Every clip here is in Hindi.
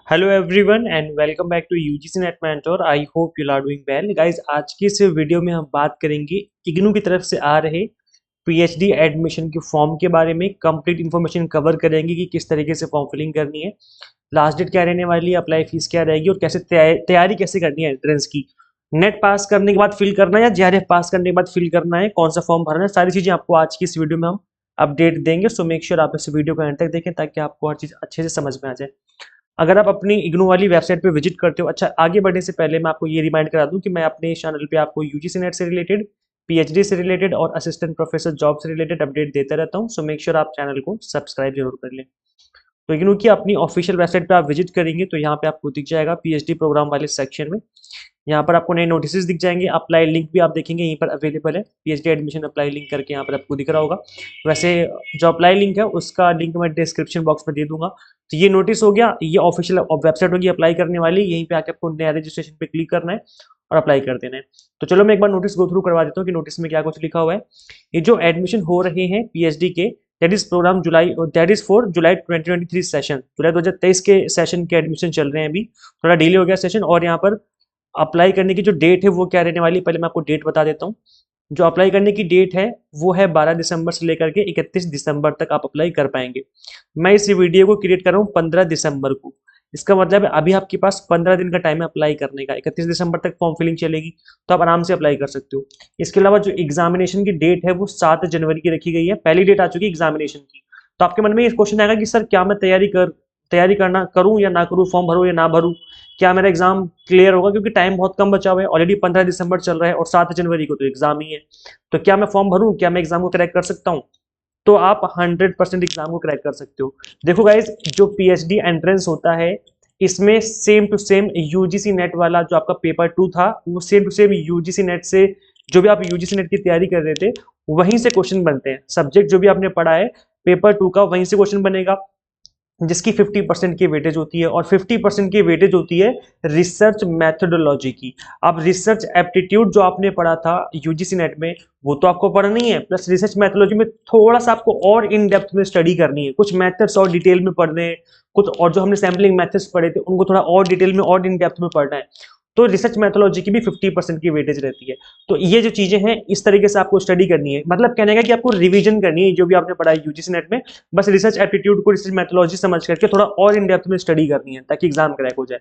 Hello everyone and welcome back to UGC NET mentor. I hope you are doing well guys. आज की इस वीडियो में हम बात करेंगे इग्नू की तरफ से आ रहे पीएचडी एडमिशन के फॉर्म के बारे में। कंप्लीट इन्फॉर्मेशन कवर करेंगे कि किस तरीके से फॉर्म फिलिंग करनी है, लास्ट डेट क्या रहने वाली है, अप्लाई फीस क्या रहेगी और कैसे तैयारी कैसे करनी है एंट्रेंस की। नेट पास करने के बाद फिल करना है या जेआरएफ पास करने के बाद फिल करना है, कौन सा फॉर्म भरना है, सारी चीजें आपको आज की इस वीडियो में हम अपडेट देंगे। सो मेक श्योर आप इस वीडियो को एंड तक देखें ताकि आपको हर चीज अच्छे से समझ में आ जाए। अगर आप अपनी इग्नू वाली वेबसाइट पे विजिट करते हो, अच्छा आगे बढ़ने से पहले मैं आपको ये रिमाइंड करा दूं कि मैं अपने इस चैनल पे आपको यूजीसी नेट से रिलेटेड, पीएचडी से रिलेटेड और असिस्टेंट प्रोफेसर जॉब से रिलेटेड अपडेट देता रहता हूं। सो मेक श्योर आप चैनल को सब्सक्राइब जरूर कर लें। तो इग्नू की अपनी ऑफिशियल वेबसाइट पे आप विजिट करेंगे तो यहाँ पे आपको दिख जाएगा पीएचडी प्रोग्राम वाले सेक्शन में। यहाँ पर आपको नए नोटिस दिख जाएंगे, अप्लाई लिंक भी आप देखेंगे यहीं पर अवेलेबल है। पीएचडी एडमिशन अप्लाई लिंक करके यहाँ पर आपको दिख रहा होगा। वैसे जो अप्लाई लिंक है उसका लिंक मैं डिस्क्रिप्शन बॉक्स में दे दूंगा। तो ये नोटिस हो गया, ये ऑफिशियल वेबसाइट होगी अप्लाई करने वाली। यहीं पे आके आपको नया रजिस्ट्रेशन पे क्लिक करना है और अप्लाई कर देना है। तो चलो मैं एक बार नोटिस गो थ्रू करवा देता हूँ कि नोटिस में क्या कुछ लिखा हुआ है। ये जो एडमिशन हो रहे हैं पीएचडी के, that is program July, that is for July 2023 session, July 2023 के सेशन के एडमिशन चल रहे हैं। अभी थोड़ा डिले हो गया सेशन और यहाँ पर अप्लाई करने की जो डेट है वो क्या रहने वाली है, पहले मैं आपको डेट बता देता हूँ। जो अप्लाई करने की डेट है वो है 12 दिसंबर से लेकर के 31 दिसंबर तक आप अप्लाई कर पाएंगे। मैं इस वीडियो को क्रिएट कर रहा हूँ 15 दिसंबर को। इसका मतलब है अभी आपके पास 15 दिन का टाइम है अप्लाई करने का। 31 दिसंबर तक फॉर्म फिलिंग चलेगी तो आप आराम से अप्लाई कर सकते हो। इसके अलावा जो एग्जामिनेशन की डेट है वो 7 जनवरी की रखी गई है। पहली डेट आ चुकी है एग्जामिनेशन की। तो आपके मन में ये क्वेश्चन आएगा कि सर क्या मैं तैयारी करना करूं या ना करूं, फॉर्म भरूं या ना भरूं, क्या मेरा एग्जाम क्लियर होगा? क्योंकि टाइम बहुत कम बचा हुआ है, ऑलरेडी 15 दिसंबर चल रहा है और 7 जनवरी को तो एग्जाम ही है। तो क्या मैं फॉर्म भरूं, क्या मैं एग्जाम को क्रैक कर सकता हूं? तो आप 100% एग्जाम को क्रैक कर सकते हो। देखो गाइज, जो पीएचडी एंट्रेंस होता है इसमें same to same UGC NET वाला जो आपका पेपर 2 था वो same to same UGC NET से, जो भी आप यूजीसी नेट की तैयारी कर रहे थे वहीं से क्वेश्चन बनते हैं। सब्जेक्ट जो भी आपने पढ़ा है पेपर 2 का वहीं से क्वेश्चन बनेगा, जिसकी 50% की वेटेज होती है और 50% की वेटेज होती है रिसर्च मैथडोलॉजी की। अब रिसर्च एप्टीट्यूड जो आपने पढ़ा था यूजीसी नेट में वो तो आपको पढ़ना ही है, प्लस रिसर्च मैथडोलॉजी में थोड़ा सा आपको और इन डेप्थ में स्टडी करनी है। कुछ मेथड्स और डिटेल में पढ़ने हैं, कुछ और जो हमने सैम्पलिंग मेथड्स पढ़े थे उनको थोड़ा और डिटेल में और इन डेप्थ में पढ़ना है। तो रिसर्च मैथोलॉजी की भी 50% की वेटेज रहती है। तो ये जो चीजें हैं इस तरीके से आपको स्टडी करनी है, मतलब कहने का कि आपको रिवीजन करनी है जो भी आपने पढ़ा है यूजीसी नेट में। बस रिसर्च एप्टीट्यूड को रिसर्च मैथोलॉजी समझ करके थोड़ा और इन डेप्थ में स्टडी करनी है ताकि एग्जाम क्रैक हो जाए।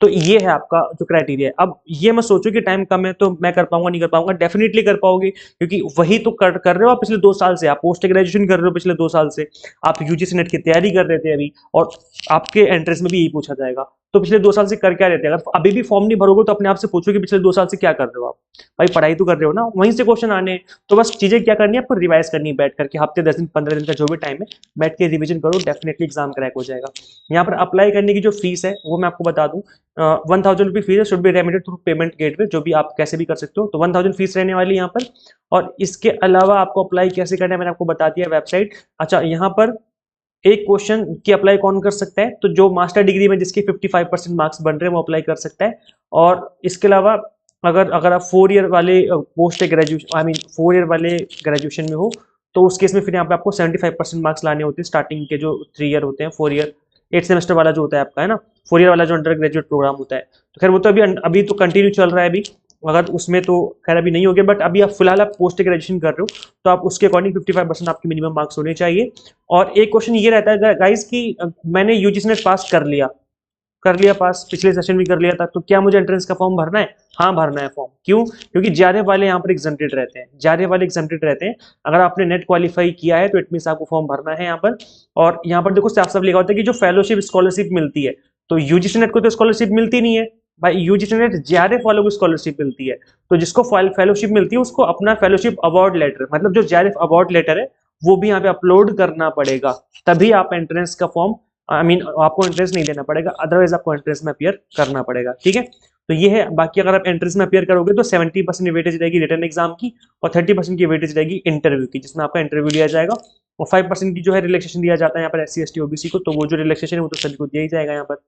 तो ये है आपका जो क्राइटेरिया है। अब ये मत सोचो कि टाइम कम है तो मैं कर पाऊंगा नहीं कर पाऊंगा, डेफिनेटली कर पाओगे क्योंकि वही तो कर रहे हो आप पिछले 2 साल से। आप पोस्ट ग्रेजुएशन कर रहे हो पिछले 2 साल से, आप यूजीसी नेट की तैयारी कर रहे थे अभी, और आपके एंट्रेंस में भी यही पूछा जाएगा। तो पिछले 2 साल से कर क्या रहे थे? अगर अभी भी फॉर्म नहीं भरोगे तो अपने आप से पूछो कि पिछले 2 साल से क्या कर रहे हो आप। भाई पढ़ाई तो कर रहे हो ना, वहीं से क्वेश्चन आने। तो बस चीजें क्या करनी है आपको, रिवाइज करनी है बैठ करके। हफ्ते 10 दिन 15 दिन का जो भी टाइम है बैठ के रिवीजन करो, डेफिनेटली एग्जाम क्रैक हो जाएगा। यहाँ पर अप्लाई करने की जो फीस है वो मैं आपको बता दूं, 1000 रुपी फीस है, should be remitted through payment gateway, जो भी आप कैसे भी कर सकते हो। तो 1000 फीस रहने वाली है यहाँ पर। और इसके अलावा आपको अप्लाई कैसे करना है मैंने आपको बता दिया वेबसाइट। अच्छा, यहाँ पर एक क्वेश्चन की अप्लाई कौन कर सकता है, तो जो मास्टर डिग्री में जिसके 55% मार्क्स बन रहे हैं वो अप्लाई कर सकता है। और इसके अलावा अगर अगर आप 4 ईयर वाले post graduation, I mean 4 year वाले ग्रेजुएशन में हो तो उस केस में फिर यहाँ पे आपको 75% मार्क्स लाने होते हैं। स्टार्टिंग के जो 3 ईयर होते हैं, 4 ईयर 8 सेमेस्टर वाला जो होता है आपका, है ना, 4 ईयर वाला जो अंडर ग्रेजुएट प्रोग्राम होता है। तो खैर वो तो अभी तो कंटिन्यू चल रहा है अभी, अगर उसमें तो खैर अभी नहीं हो गया, बट अभी आप फिलहाल आप पोस्ट ग्रेजुएशन कर रहे हो तो आप उसके अकॉर्डिंग 55% आपके मिनिमम मार्क्स होने चाहिए। और एक क्वेश्चन ये रहता है गाइस कि मैंने यूजीसी नेट पास कर लिया पास, पिछले सेशन भी कर लिया था, तो क्या मुझे एंट्रेंस का फॉर्म भरना है? हाँ भरना है फॉर्म। क्यों? क्योंकि जेआरएफ वाले यहाँ पर एग्जेम्प्टेड रहते हैं, जेआरएफ वाले एग्जेम्प्टेड रहते हैं। अगर आपने नेट क्वालिफाई किया है तो इट मींस आपको फॉर्म भरना है यहाँ पर। और यहाँ पर देखो साफ साफ लिखा होता है कि जो फेलोशिप स्कॉलरशिप मिलती है, तो यूजीसी नेट को तो स्कॉलरशिप मिलती नहीं है भाई, यूजीसी नेट जेआरएफ वालों को स्कॉलरशिप मिलती है। तो जिसको फेलोशिप मिलती है उसको अपना फेलोशिप अवार्ड लेटर, मतलब जो जेआरएफ अवार्ड लेटर है वो भी यहाँ पे अपलोड करना पड़ेगा, तभी आप एंट्रेंस का फॉर्म, आई मीन आपको एंट्रेंस नहीं देना पड़ेगा, अदरवाइज आपको एंट्रेंस में अपियर करना पड़ेगा। ठीक है, तो ये है। बाकी अगर आप एंट्रेंस में अपियर करोगे तो 70% वेटेज रहेगी रिटन एग्जाम की और 30% की वेटेज रहेगी इंटरव्यू की, जिसमें आपका इंटरव्यू लिया जाएगा। और 5% की जो है रिलैक्सेशन दिया जाता है यहाँ पर SC ST OBC को, तो वो जो रिलैक्सेशन है वो तो सभी को दिया ही जाएगा यहाँ पर।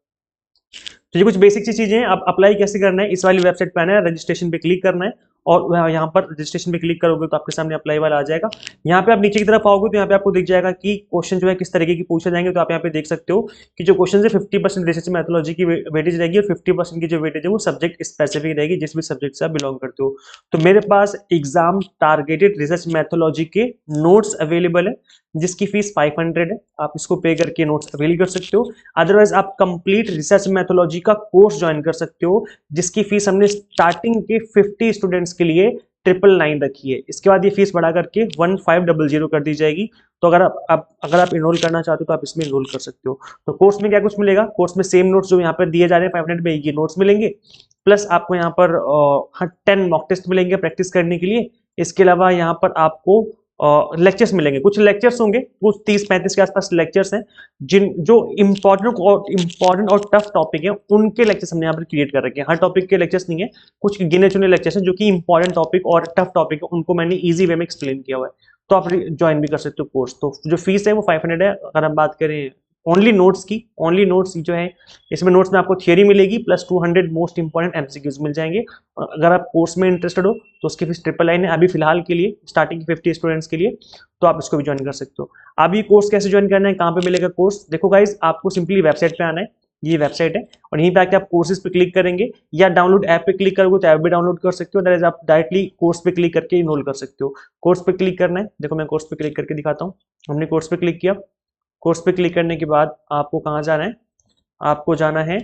तो ये कुछ बेसिक सी चीजें हैं। अब अप्लाई कैसे करना है, इस वाली वेबसाइट पे आना है, रजिस्ट्रेशन पे क्लिक करना है और यहाँ पर रजिस्ट्रेशन पे क्लिक करोगे तो आपके सामने अप्लाई वाला आ जाएगा। यहाँ पे आप नीचे की तरफ आओगे तो यहाँ पे आपको दिख जाएगा कि क्वेश्चन जो है किस तरीके की पूछे जाएंगे। तो आप यहाँ पे देख सकते हो कि जो क्वेश्चन है 50% रिसर्च मैथोलॉजी की वेटेज रहेगी और 50% की जो वेटेज है वो सब्जेक्ट स्पेसिफिक रहेगी, जिस भी सब्जेक्ट से आप बिलोंग करते हो। तो मेरे पास एग्जाम टारगेटेड रिसर्च मैथोलॉजी के नोट्स अवेलेबल है जिसकी फीस 500 है। आप इसको पे करके नोट्स अवेल कर सकते हो। अदरवाइज आप कंप्लीट रिसर्च मैथोलॉजी का कोर्स ज्वाइन कर सकते हो जिसकी फीस हमने स्टार्टिंग के 50 स्टूडेंट्स के लिए 999 रखी है। इसके बाद ये फीस बढ़ा करके 1500 कर दी जाएगी। तो अगर आप इनरोल करना चाहते हो तो आप इसमें इनरोल कर सकते हो। तो कोर्स में क्या कुछ मिलेगा, कोर्स में सेम नोट्स जो यहाँ पर दिए जा रहे हैं 500 में ये नोट्स मिलेंगे, प्लस आपको यहाँ पर 10 मॉक टेस्ट मिलेंगे प्रैक्टिस करने के लिए। इसके अलावा यहाँ पर आपको लेक्चर्स मिलेंगे, कुछ लेक्चर्स होंगे, कुछ 30-35 के आसपास लेक्चर्स हैं जो इंपॉर्टेंट और टफ टॉपिक है उनके लेक्चर्स हमने यहाँ पर क्रिएट कर रखे हैं। हर टॉपिक के लेक्चर्स नहीं है, कुछ गिने चुने लेक्चर्स हैं जो कि इंपॉर्टेंट टॉपिक और टफ टॉपिक है उनको मैंने ईजी वे में एक्सप्लेन किया हुआ है। तो आप ज्वाइन भी कर सकते हो कोर्स। तो जो फीस है वो 500 है। अगर हम बात करें ओनली नोट्स की, ओनली नोट्स जो है इसमें नोट्स में आपको थियरी मिलेगी प्लस 200 मोस्ट इंपॉर्टेंट एमसीक्यूज मिल जाएंगे। अगर आप कोर्स में इंटरेस्टेड हो तो उसकी फीस 999 है अभी फिलहाल के लिए, स्टार्टिंग 50 स्टूडेंट्स के लिए। तो आप इसको भी ज्वाइन कर सकते हो। अभी कोर्स कैसे ज्वाइन करना है, कहाँ पे मिलेगा कोर्स, देखो गाइज आपको सिंपली वेबसाइट पे आना है, ये वेबसाइट है और यहीं पे आके आप कोर्सेज पे क्लिक करेंगे या डाउनलोड ऐप पे क्लिक करोगे तो ऐप भी डाउनलोड कर सकते हो। अदरवाइज आप डायरेक्टली कोर्स पे क्लिक करके इनरोल कर सकते हो। कोर्स पे क्लिक करना है, देखो मैं कोर्स पे क्लिक करके दिखाता हूँ। हमने कोर्स पे क्लिक किया। कोर्स पे क्लिक करने के बाद आपको कहाँ जाना है, आपको जाना है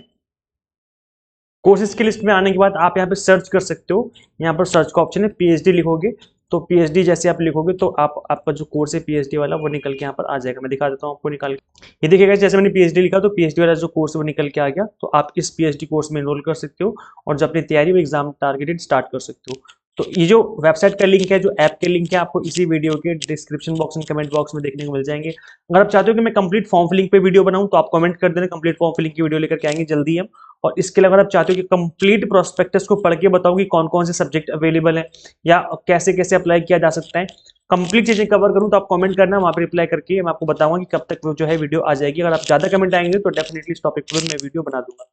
कोर्सेज की लिस्ट में। आने के बाद आप यहाँ पे सर्च कर सकते हो, यहाँ पर सर्च का ऑप्शन है, पीएचडी लिखोगे तो पीएचडी जैसे आप लिखोगे तो आपका जो कोर्स है पीएचडी वाला वो निकल के यहाँ पर आ जाएगा। मैं दिखा देता हूँ आपको निकाल के। ये देखिएगा जैसे मैंने पीएचडी लिखा तो पीएचडी वाला जो कोर्स है वो निकल के आ गया। तो आप इस पीएचडी कोर्स में एनरोल कर सकते हो और जो अपनी तैयारी वो एग्जाम टारगेटेड स्टार्ट कर सकते हो। तो ये जो वेबसाइट का लिंक है, जो ऐप के लिंक है, आपको इसी वीडियो के description box and comment box में देखने को मिल जाएंगे। अगर आप चाहते हो कि मैं कंप्लीट फॉर्म फिलिंग पे वीडियो बनाऊं तो आप कमेंट कर देना, कंप्लीट फॉर्म फिलिंग की वीडियो लेकर के आएंगे जल्दी हम। और इसके अलावा अगर आप चाहते हो कि कंप्लीट प्रोस्पेक्टस को पढ़ के बताऊं कि कौन कौन से सब्जेक्ट अवेलेबल है या कैसे कैसे अप्लाई किया जा सकता है, कंप्लीट चीजें कवर करूं तो आप कमेंट करना, वहां पर रिप्लाई करके मैं आपको बताऊंगा कि कब तक जो है वीडियो आ जाएगी। अगर आप ज्यादा कमेंट आएंगे तो डेफिनेटली इस टॉपिक पर मैं वीडियो बना दूंगा।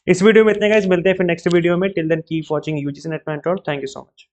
इस वीडियो में इतने गाइस, मिलते हैं फिर नेक्स्ट वीडियो में। Till then keep watching UGC NET mentor. Thank you so much.